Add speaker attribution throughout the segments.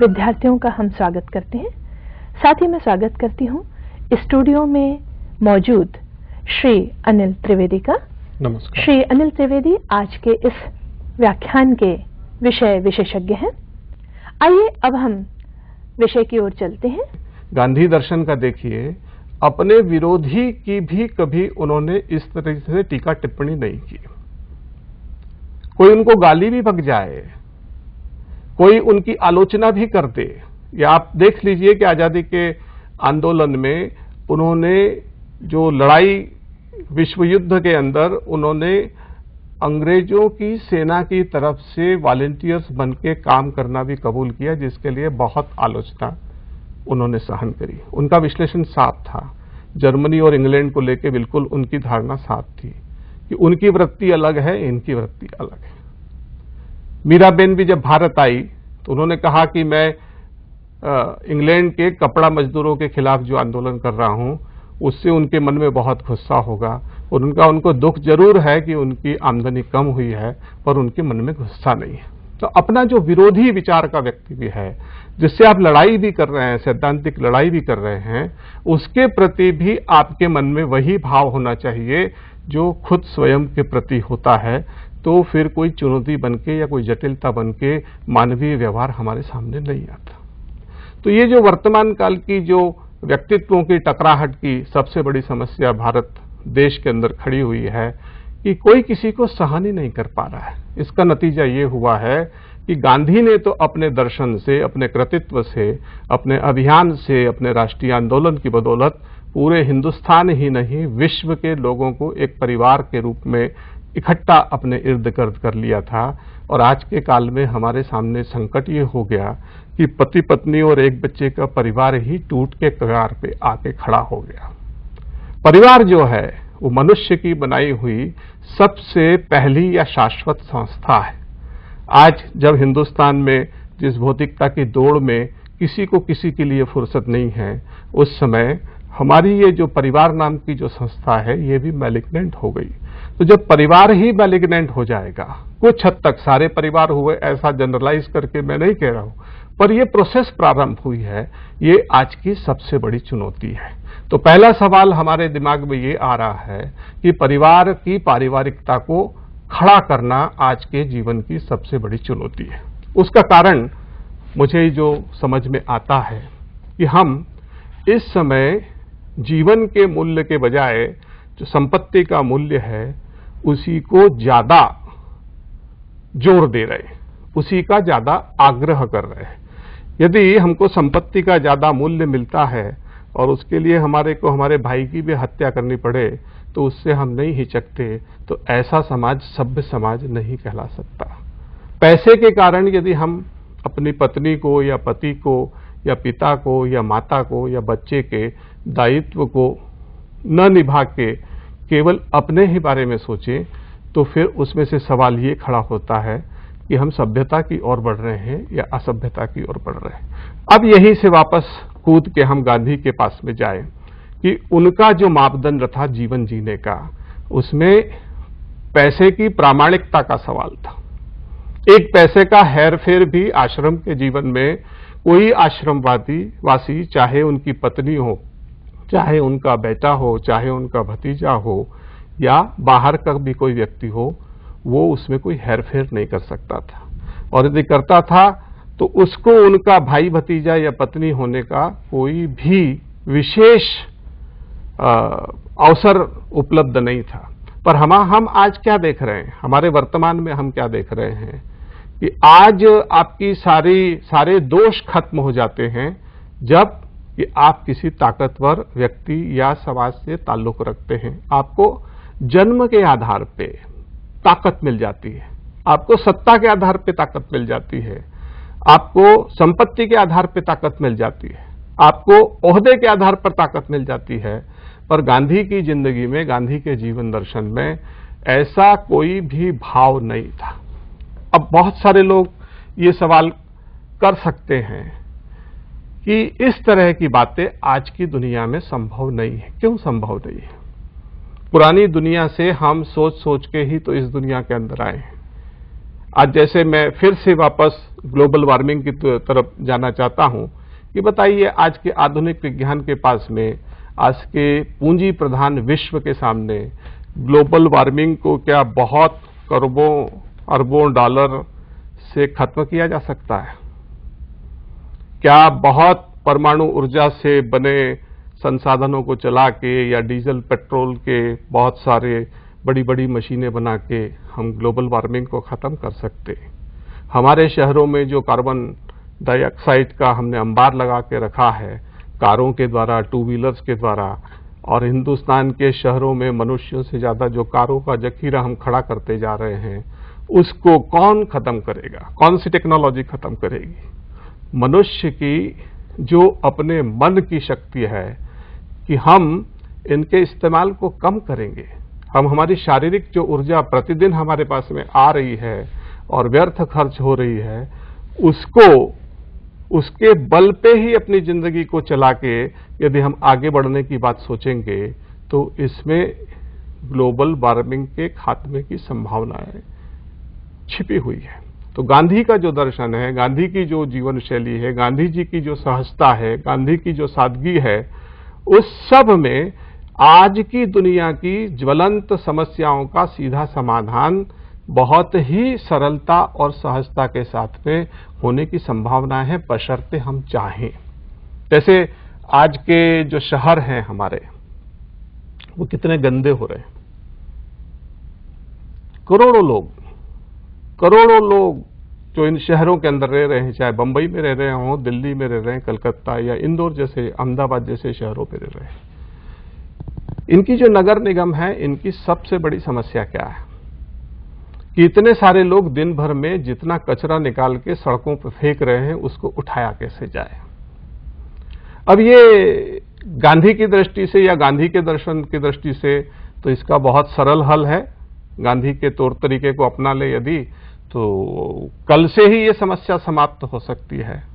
Speaker 1: विद्यार्थियों का हम स्वागत करते हैं। साथ ही मैं स्वागत करती हूं स्टूडियो में मौजूद श्री अनिल त्रिवेदी का।
Speaker 2: नमस्कार।
Speaker 1: श्री अनिल त्रिवेदी आज के इस व्याख्यान के विषय विशेषज्ञ हैं। आइए अब हम विषय की ओर चलते हैं।
Speaker 2: गांधी दर्शन का देखिए, अपने विरोधी की भी कभी उन्होंने इस तरह से टीका टिप्पणी नहीं की। कोई उनको गाली भी बक जाए, कोई उनकी आलोचना भी कर दे, या आप देख लीजिए कि आजादी के आंदोलन में उन्होंने जो लड़ाई विश्व युद्ध के अंदर उन्होंने अंग्रेजों की सेना की तरफ से वॉलंटियर्स बन के काम करना भी कबूल किया, जिसके लिए बहुत आलोचना उन्होंने सहन करी। उनका विश्लेषण साफ था। जर्मनी और इंग्लैंड को लेकर बिल्कुल उनकी धारणा साफ थी कि उनकी वृत्ति अलग है, इनकी वृत्ति अलग है। मीराबेन भी जब भारत आई तो उन्होंने कहा कि मैं इंग्लैंड के कपड़ा मजदूरों के खिलाफ जो आंदोलन कर रहा हूं उससे उनके मन में बहुत गुस्सा होगा, और उनको दुख जरूर है कि उनकी आमदनी कम हुई है, पर उनके मन में गुस्सा नहीं है। तो अपना जो विरोधी विचार का व्यक्ति भी है, जिससे आप लड़ाई भी कर रहे हैं, सैद्धांतिक लड़ाई भी कर रहे हैं, उसके प्रति भी आपके मन में वही भाव होना चाहिए जो खुद स्वयं के प्रति होता है। तो फिर कोई चुनौती बनके या कोई जटिलता बनके मानवीय व्यवहार हमारे सामने नहीं आता। तो ये जो वर्तमान काल की जो व्यक्तित्वों की टकराहट की सबसे बड़ी समस्या भारत देश के अंदर खड़ी हुई है कि कोई किसी को सहन ही नहीं कर पा रहा है। इसका नतीजा ये हुआ है कि गांधी ने तो अपने दर्शन से, अपने कृतित्व से, अपने अभियान से, अपने राष्ट्रीय आंदोलन की बदौलत पूरे हिंदुस्तान ही नहीं विश्व के लोगों को एक परिवार के रूप में इकट्ठा अपने इर्द गिर्द कर लिया था। और आज के काल में हमारे सामने संकट ये हो गया कि पति पत्नी और एक बच्चे का परिवार ही टूट के कगार पे आके खड़ा हो गया। परिवार जो है वो मनुष्य की बनाई हुई सबसे पहली या शाश्वत संस्था है। आज जब हिंदुस्तान में जिस भौतिकता की दौड़ में किसी को किसी के लिए फुर्सत नहीं है, उस समय हमारी ये जो परिवार नाम की जो संस्था है ये भी मैलिग्नेंट हो गई। तो जब परिवार ही मैलिग्नेंट हो जाएगा, कुछ हद तक सारे परिवार हुए ऐसा जनरलाइज करके मैं नहीं कह रहा हूं, पर ये प्रोसेस प्रारंभ हुई है, ये आज की सबसे बड़ी चुनौती है। तो पहला सवाल हमारे दिमाग में ये आ रहा है कि परिवार की पारिवारिकता को खड़ा करना आज के जीवन की सबसे बड़ी चुनौती है। उसका कारण मुझे जो समझ में आता है कि हम इस समय जीवन के मूल्य के बजाय जो संपत्ति का मूल्य है उसी को ज्यादा जोर दे रहे हैं, उसी का ज्यादा आग्रह कर रहे हैं। यदि हमको संपत्ति का ज्यादा मूल्य मिलता है और उसके लिए हमारे भाई की भी हत्या करनी पड़े तो उससे हम नहीं हिचकते, तो ऐसा समाज सभ्य समाज नहीं कहला सकता। पैसे के कारण यदि हम अपनी पत्नी को या पति को या पिता को या माता को या बच्चे के दायित्व को न निभा के केवल अपने ही बारे में सोचें, तो फिर उसमें से सवाल ये खड़ा होता है कि हम सभ्यता की ओर बढ़ रहे हैं या असभ्यता की ओर बढ़ रहे हैं। अब यहीं से वापस कूद के हम गांधी के पास में जाएं कि उनका जो मापदंड था जीवन जीने का, उसमें पैसे की प्रामाणिकता का सवाल था। एक पैसे का हेरफेर भी आश्रम के जीवन में कोई आश्रमवासी, चाहे उनकी पत्नी हो, चाहे उनका बेटा हो, चाहे उनका भतीजा हो, या बाहर का भी कोई व्यक्ति हो, वो उसमें कोई हेरफेर नहीं कर सकता था। और यदि करता था तो उसको उनका भाई भतीजा या पत्नी होने का कोई भी विशेष अवसर उपलब्ध नहीं था। पर हम आज क्या देख रहे हैं, हमारे वर्तमान में हम क्या देख रहे हैं कि आज आपकी सारे दोष खत्म हो जाते हैं जब कि आप किसी ताकतवर व्यक्ति या समाज से ताल्लुक रखते हैं। आपको जन्म के आधार पे ताकत मिल जाती है, आपको सत्ता के आधार पे ताकत मिल जाती है, आपको संपत्ति के आधार पे ताकत मिल जाती है, आपको ओहदे के आधार पर ताकत मिल जाती है। पर गांधी की जिंदगी में, गांधी के जीवन दर्शन में ऐसा कोई भी भाव नहीं था। अब बहुत सारे लोग ये सवाल कर सकते हैं कि इस तरह की बातें आज की दुनिया में संभव नहीं है। क्यों संभव नहीं है? पुरानी दुनिया से हम सोच सोच के ही तो इस दुनिया के अंदर आए हैं। आज जैसे मैं फिर से वापस ग्लोबल वार्मिंग की तरफ जाना चाहता हूं कि बताइए, आज के आधुनिक विज्ञान के पास में, आज के पूंजी प्रधान विश्व के सामने ग्लोबल वार्मिंग को क्या बहुत करोड़ों अरबों डॉलर से खत्म किया जा सकता है? क्या बहुत परमाणु ऊर्जा से बने संसाधनों को चला के या डीजल पेट्रोल के बहुत सारे बड़ी बड़ी मशीनें बना के हम ग्लोबल वार्मिंग को खत्म कर सकते? हमारे शहरों में जो कार्बन डाइऑक्साइड का हमने अंबार लगा के रखा है कारों के द्वारा, टू व्हीलर्स के द्वारा, और हिंदुस्तान के शहरों में मनुष्यों से ज्यादा जो कारों का जखीरा हम खड़ा करते जा रहे हैं, उसको कौन खत्म करेगा? कौन सी टेक्नोलॉजी खत्म करेगी? मनुष्य की जो अपने मन की शक्ति है कि हम इनके इस्तेमाल को कम करेंगे, हम हमारी शारीरिक जो ऊर्जा प्रतिदिन हमारे पास में आ रही है और व्यर्थ खर्च हो रही है, उसको उसके बल पे ही अपनी जिंदगी को चला के यदि हम आगे बढ़ने की बात सोचेंगे तो इसमें ग्लोबल वार्मिंग के खात्मे की संभावनाएं छिपी हुई है। तो गांधी का जो दर्शन है, गांधी की जो जीवन शैली है, गांधी जी की जो सहजता है, गांधी की जो सादगी है, उस सब में आज की दुनिया की ज्वलंत समस्याओं का सीधा समाधान बहुत ही सरलता और सहजता के साथ में होने की संभावना है, बशर्ते हम चाहें। जैसे आज के जो शहर हैं हमारे, वो कितने गंदे हो रहे हैं। करोड़ों लोग जो इन शहरों के अंदर रह रहे हैं, चाहे बंबई में रह रहे हों, दिल्ली में रह रहे हैं, कलकत्ता या इंदौर जैसे, अहमदाबाद जैसे शहरों में रह रहे हैं, इनकी जो नगर निगम है, इनकी सबसे बड़ी समस्या क्या है कि इतने सारे लोग दिन भर में जितना कचरा निकाल के सड़कों पर फेंक रहे हैं, उसको उठाया कैसे जाए? अब ये गांधी की दृष्टि से या गांधी के दर्शन की दृष्टि से तो इसका बहुत सरल हल है। गांधी के तौर तरीके को अपना ले यदि, तो कल से ही ये समस्या समाप्त हो सकती है।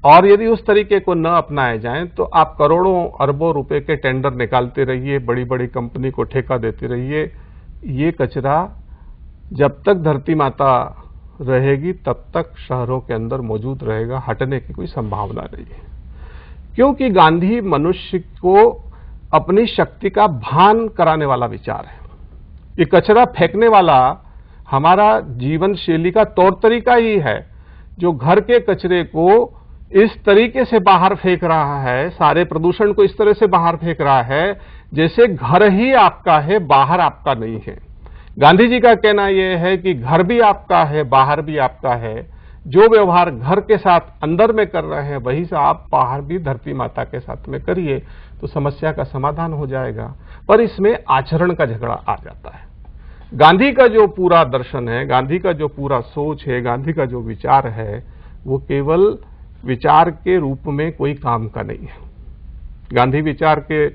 Speaker 2: और यदि उस तरीके को न अपनाए जाएं तो आप करोड़ों अरबों रुपए के टेंडर निकालते रहिए, बड़ी बड़ी कंपनी को ठेका देते रहिए, ये कचरा जब तक धरती माता रहेगी तब तक शहरों के अंदर मौजूद रहेगा, हटने की कोई संभावना नहीं है। क्योंकि गांधी मनुष्य को अपनी शक्ति का भान कराने वाला विचार है। ये कचरा फेंकने वाला हमारा जीवन शैली का तौर तरीका ही है, जो घर के कचरे को इस तरीके से बाहर फेंक रहा है, सारे प्रदूषण को इस तरह से बाहर फेंक रहा है जैसे घर ही आपका है, बाहर आपका नहीं है। गांधी जी का कहना यह है कि घर भी आपका है, बाहर भी आपका है। जो व्यवहार घर के साथ अंदर में कर रहे हैं, वही से आप बाहर भी धरती माता के साथ में करिए, तो समस्या का समाधान हो जाएगा। पर इसमें आचरण का झगड़ा आ जाता है। गांधी का जो पूरा दर्शन है, गांधी का जो पूरा सोच है, गांधी का जो विचार है, वो केवल विचार के रूप में कोई काम का नहीं है। गांधी विचार के